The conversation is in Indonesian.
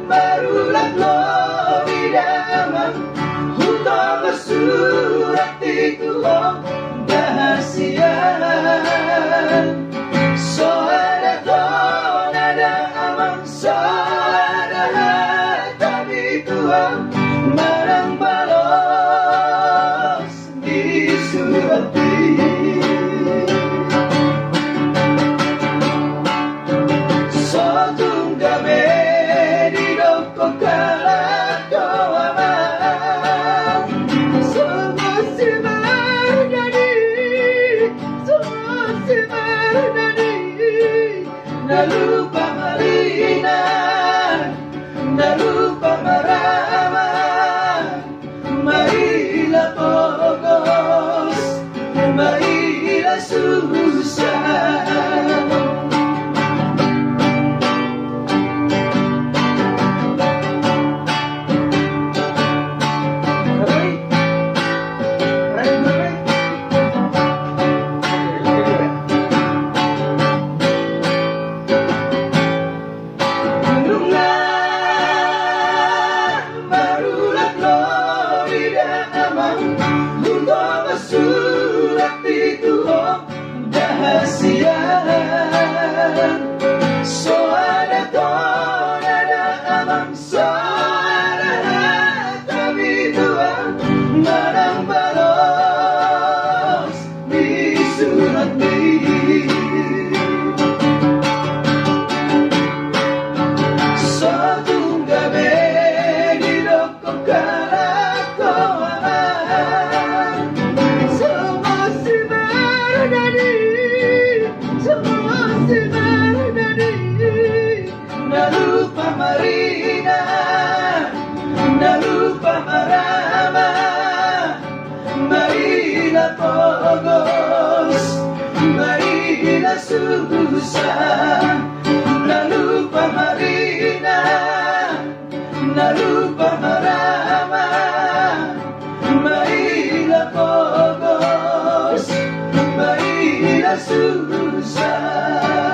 Barulah gloriaman untuk bersurat itu dahasian. Soada tonada amang soada tapi Tuhan marang balos di surat Nalupa Marina, nalupa Marama, Maila Pogos, Maila Susan. Surat itu dahasian. Soada tonada amang soada tapi Tuhan marang balos di surat ini. Sotungga di dokok kalako nalupa Marina, nalupa Marama, Maila Pogos, Maila Susan. Nalupa Marina, nalupa Marama, Maila Pogos, Maila Susan.